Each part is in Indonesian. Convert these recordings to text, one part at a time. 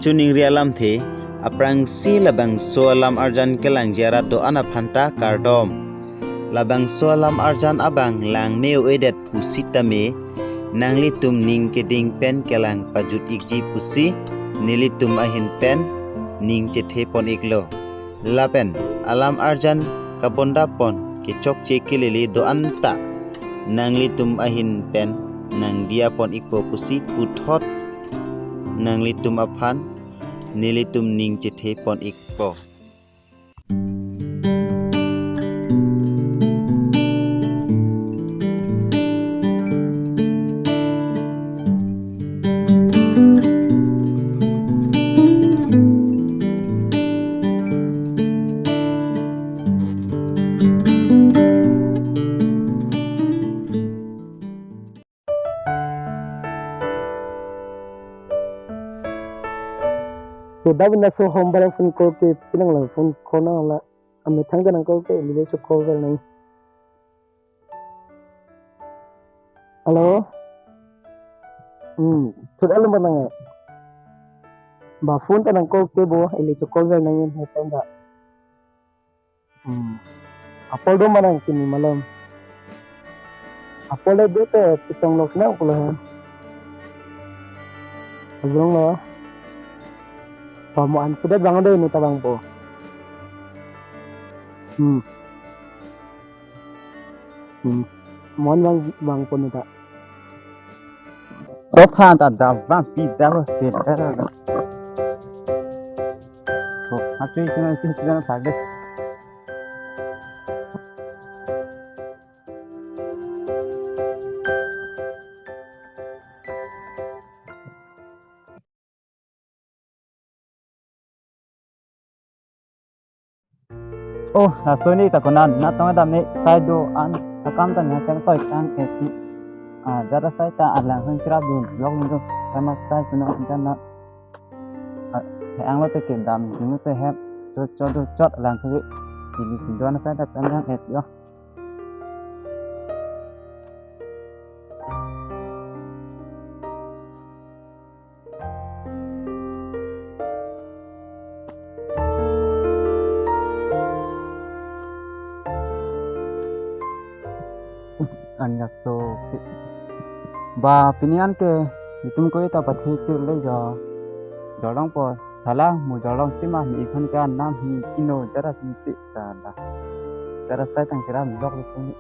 chuning rialam the aprang si labang so lam arjan kelang jara do ana phanta kardom labang so lam arjan abang lang meu edet pusitame nangli tum ning keding pen kelang pajut ikji pusi nili tum ahin pen ning chethe pon iklo lapen alam arjan kabonda pon kechok chekilili do anta nangli tum ahin pen nang dia pon ikpo pusi puthot nangli tum aphan nili tum ning chethe pon ikpo Sudah benda so home barang phone call ke pinang la phone call na la ame thang kan call ke lile so call vel nahi halo sudah lu mana ba phone kan call ke bo ile so call vel nahi hai tanda apol do mana kini malam apol de te pitong lok na pula belum lah pamuan sudah bang deh ini tabang po mohon bang po nih tak sofa tak dapat tidak sedar so hati cuma sedang saja oh nasoni takunan natong dam ni saido an akam tan ya sang toy kan eti jara sai ta alang sang kira du log ni sama sai suno internet ang lo te ken dam ni te heb chot alang thu ni don sai ta tan et yo anya so ba pinian ke itum ko ta pathi chu le jo jorong po thala mu jorong sima ni khon ka nam hi kino jara si sa la jara sai tang kira lok lu ni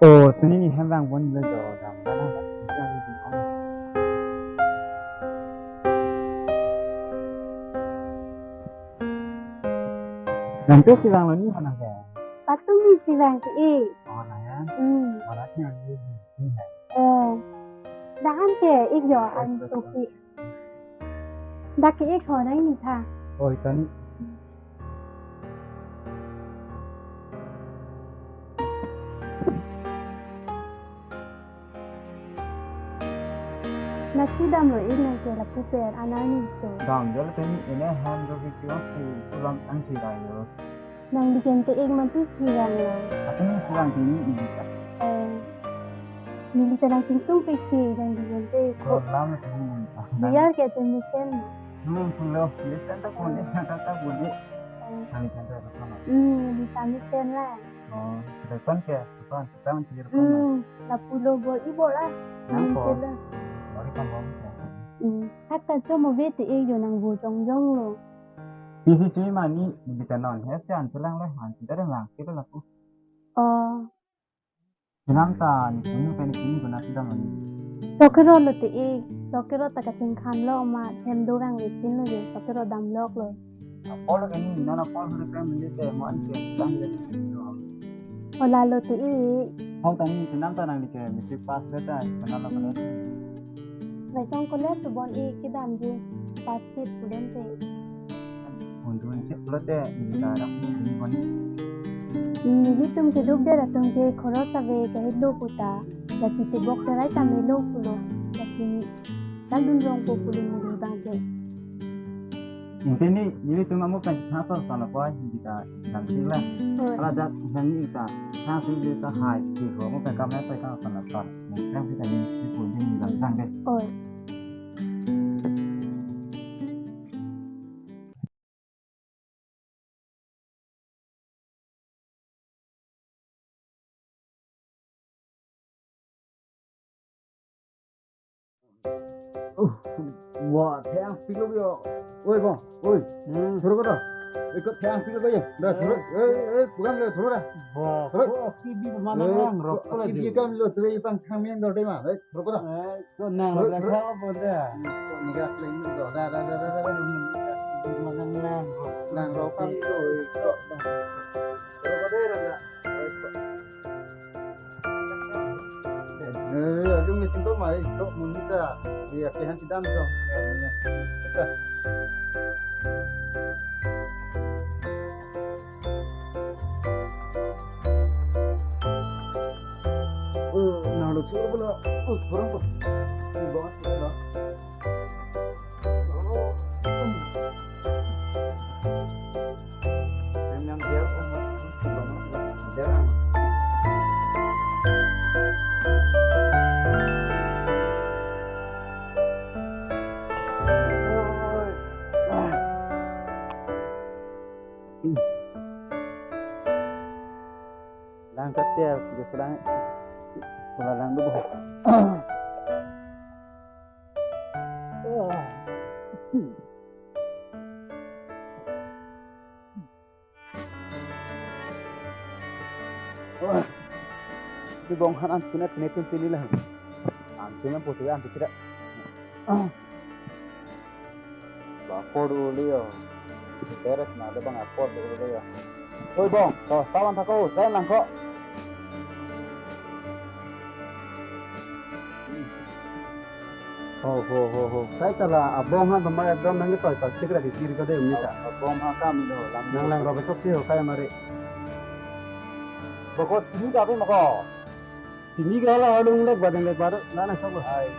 oh tuni ni hembang bon le jo dam ba na ba ja ni ko nanti si bang lo ni mana ya Patung ni si bang si oh na ya orangnya ni Dahan ke ik yo an toki dak ke ik ho nai ni tha oh tani na si dam lo ik nang ke la pu pe anani so dam jal tani ene ham do ki kyo si ulang ang si dai yo nang di ken te ik man tu si bang lo atani ulang ti ni ta ni li tanang ting tung pe si nang di ken te ko lam ni biar ke te mi sen lo ni ta ko ni ta bu ni ani kan ta ko na di ta mi sen la oh depan ke depan kita mencari la pu lo bo i bo la Nampo. ni la Mari kan bom hatta cho mo ve te ik yo nang bo jong jong lo pisi cui mani bisa non hesian tulang leh man tidak lang kita laku senang ta ni kuni pe ni kuni guna sudah mani Sokero lo te ik sokero ta ka ting khan lo ma them do rang le tin lo yo sokero dam lok lo polo ini nana polo hulu pe mili te man ke lang le ola lo te ik hau tani senang ta nang dike misi pas leta kenal la kone Vai song ko le tu bon ik ki dam ji pasit puden te untuk ni cek te ni ta rak ni mani ni tum ke duk de ratung je khoro sa ve ka hidlo puta da ti te bok te rai ta me lo pulo da ti dal dun rong po pulo ni bang te ini cuma mau pengen apa kalau kau kita nanti lah. Kalau ada yang kita hasil kita high, thì họ muốn phải cầm lấy phải cầm là toàn một trang cái này cái cuốn như mình làm đây. Ôi. Wah, thang pilo yo. Oi bang, oi. Thoro ko to. Ikut thang pilo ko yo. Dah thoro. Bukan lo thoro dah. Wah, kibi mana orang rok kalau Ini kan lo tuh yang thang main dor deh mah. Thoro ko to. kau nang orang kau boleh. Ni gas lain tu dah. Mana nang Nang rok kan tu. Thoro ko deh dah. Dung ni tinggal mai, tok munita. Dia kehan tidak tu. Nah, lu cuba pula. Kurang tu. Ini bawa tu. Memang dia dia. Lang kecil, juga selang. Kalau lang dulu. Di bongkar antunya penetin pilih lah. Antunya putih antu tidak. Bapor dulu ya. Teres nada bang apor dulu ya. Oi bong, toh tawan tako, saya lang kok. Ho. Saya kala abong han pemaya dom nangi toy toy tikra di kiri kade umita. Bong kami lo Nang robe sok sih kaya mari. Pokok ini tapi mako. Sini kala alung lek badan lek baru nana sok. Hai.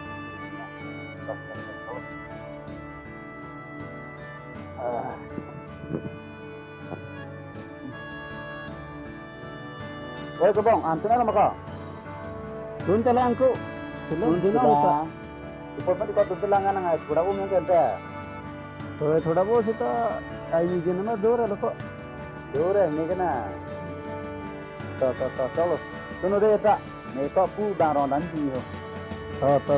Oi ke bong, antena mako. Tun tala angku. Tun tun na. Ipot mati kau tulangan nang pura umum kente. थोड़ा बहुत तो आई जन्म दूर है लोग दूर है नहीं कना तो चलो सुनो दे ता मैं तो पूरा रोंdan दी हो तो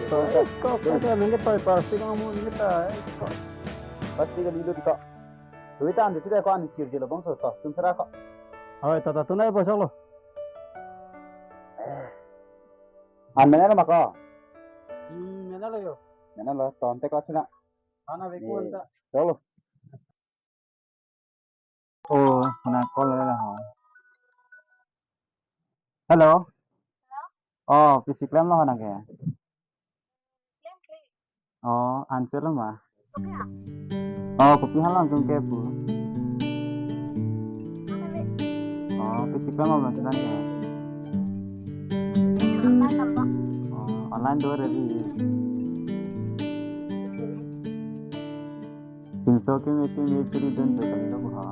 क्या मैंने पार्टी का मुंह नहीं था pasti ke dulu dikok duitan itu deh kau anu ciri lo bang so tuh serah kok हाँ तो तू नहीं बचा लो mana nama kau मैंने ले यो mana lo tonte kau cina खाना बेको अंता चलो oh kena call lah halo oh fisik lem lo nak ya oh answer lo mah oh kopi hal langsung kepo oh fisik lem lo nanti ya oh online dua hari Pintu kami curi dan berkali lo buha.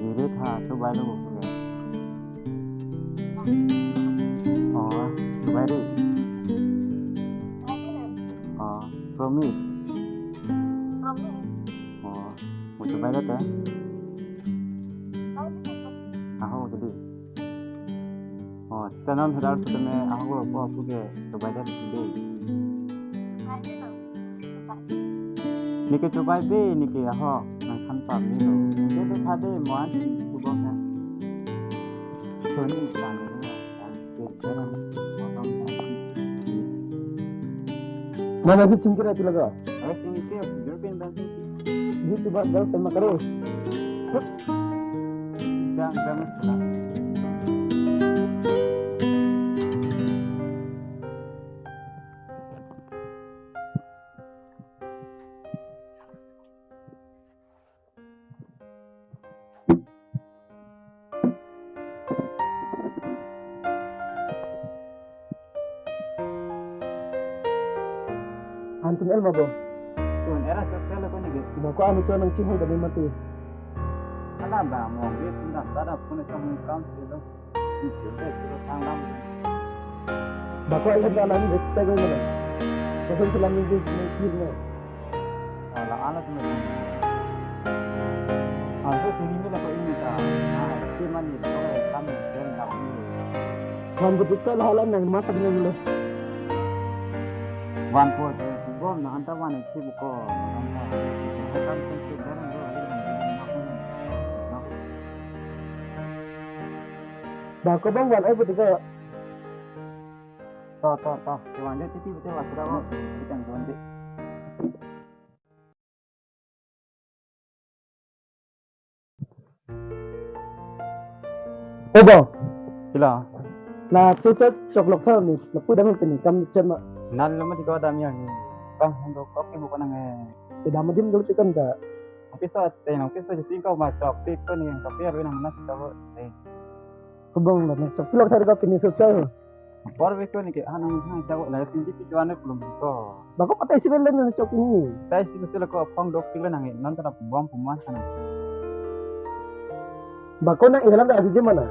Ini था तो बाइलो बोले oh buy low oh promise oh mau coba lihat ya aku jadi oh tanam sedar punya aku apa ke coba lihat dulu niki coba be niki aku nang kantor ni lo jadi tadi mau coba kan Sony kan mana sih cingkir itu laga ini ke European bank itu bang jauh sama karo jangan salah Antum elma bo Bako anu cuan nang cihang dari mati. Ada bah mau dia tidak ada pun kamu kamu itu itu tang lam. Bako ayat dalam respect gue mana. Pasal selam ini ni. Ala ala tu macam. Aku sini ni lah kau ini tak. Cuma ni kalau kamu jangan tahu ni. Kamu betul halan nang mata dengan dulu. Wan pun gom nak hantar wan itu buku. Hantar kunci barang tu ada nak. Bako bang wan ay betul ke? Toh. Cuma dia titi betul lah sudah kau. Kita tuan dia. Oh bang. Sila. Nah, susah coklat thơm ni. Lepas dah mungkin ni kam cema. Nal lama di kau dah mian ni. Bang hendak kau ke bukan nang. Tidak madim dulu cikan tak. Tapi saat tengok jadi kau macam itu ni yang tapi ada yang mana tahu. Kubang lah. Coklat thơm kau kini susah. Baru betul ni ke anak mana tahu lah sini tujuan belum kau. Bako patay si Belen na coklat ni. Tapi si sosial kau pang dok kilo nang nanti nak buang pemain sana. Bako na ihalam dah di mana?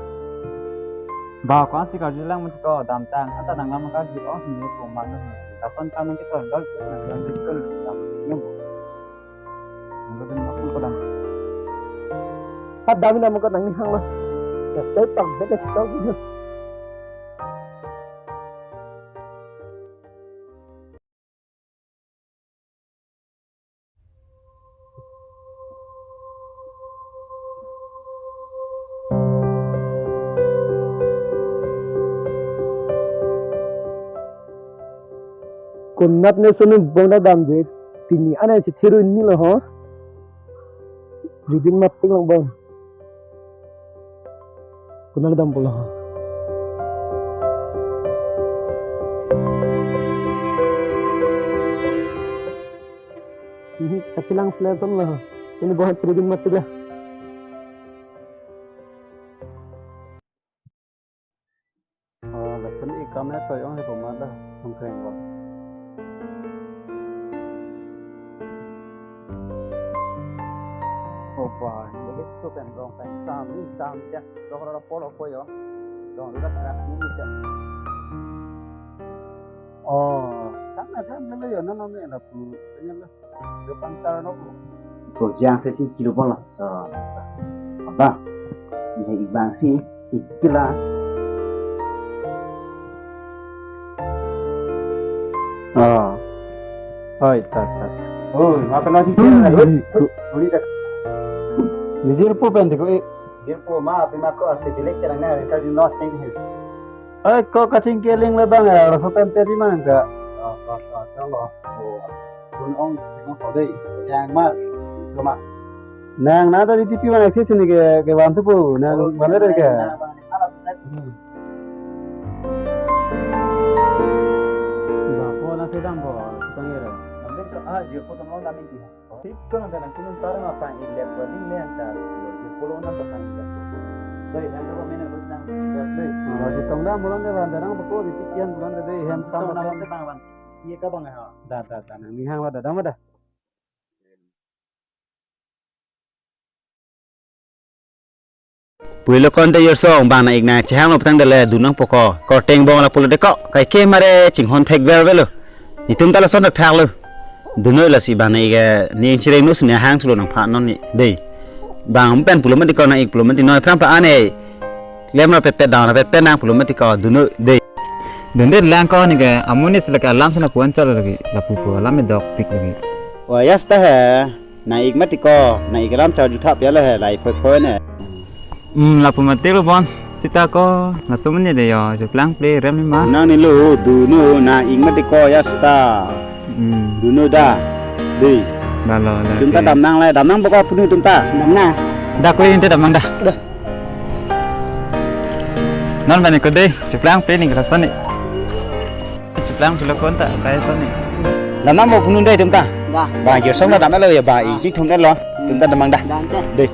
Bah kau sih kerja lang mesti kau dam tang atau nang lama kau di kau sendiri pemain sana. Kapan kamu kita dah yang betul yang Lalu nak pun kadang. Hat dami na mo ka nang nihang lah. Chay pang bete si coklat. Kunat ne sunu bongda dam je tini ana si thiru ni lo ho reading map ting bang kunat dam pula ho ini kasilang selatan lah ini bahan reading map dia Lesson ikam ni tu yang ni pemain dah mungkin kau. Wah, ini tu kan orang sam je. Orang polo kau yo. Orang luar kerana ini je. Oh, sana lele yo, nana ni ada pun. Ini lah. Depan cara nak. Kau jangan sedih kilo bola. Apa? Ini ibang sih, itulah. Oh, tak. Oh, makan nasi kira lah. Uli dah. Nijir po pente ko Dia pun maaf, aku asyik dilek kerana nak kalau not thing his. ay ko kasing keling le bang rasa pente di mana ka Allah. Oh, pun orang kau deh. Yang mak, cuma. nang nada di TV mana sih ni ke bantu po nang mana deh ke Bako na sedang bo, pangira. Ambil ke dia pun orang dah mesti. Tikko na dalam kunun taran apa ilek balik ni antar. Dia pun orang dah pakai ilek. Jadi yang kau mana lu nang jadi. masih tong dah bulan deh bang nang bako di tikian bulan deh hem Kau sama nak bang bang. Iya kau bang ha. dah nang ni hang ada dah Pui lo kon te yer song bang na igna chang lo patang dele dunang poko. Ko teng bong la pulo de ko. Kai ke mare ching hon thek ber velo. Ni tum ta la son dak thak lo. Dunoi la si bang na iga ni chireng nu sne hang tulo nang pha non ni dei. Bang pen pulo mati ko na ik pulo mati noi pram pa ane. Lem na pe da na pe nang pulo mati ko dunoi dei. Dende lang ko ni ke amuni sila ka alam sana kuan chala lagi. La pupu alam me dok pik lagi. Wa yasta he. Na ik mati ko na ik lam cha ju thap ya la he lai phoi ne. La pumati lo bon. Sita ko ngasumnya deh yo. Jeplang play rem ni mah. Nang ni lo duno na ik mati ko yasta. Duno da. Dei. Balo la. Chúng ta đam năng bao nhiêu chúng ta đam năng. Dah ko ini dah mang dah. Non bani ko deh. Jeplang play ni kerasa ni. Jeplang tu lakon tak kayak sana. Đam năng bao nhiêu đây chúng ta. Bà giờ sống là đam năng lời bà ý chứ không nên lo. Chúng ta đam năng đây. Đây.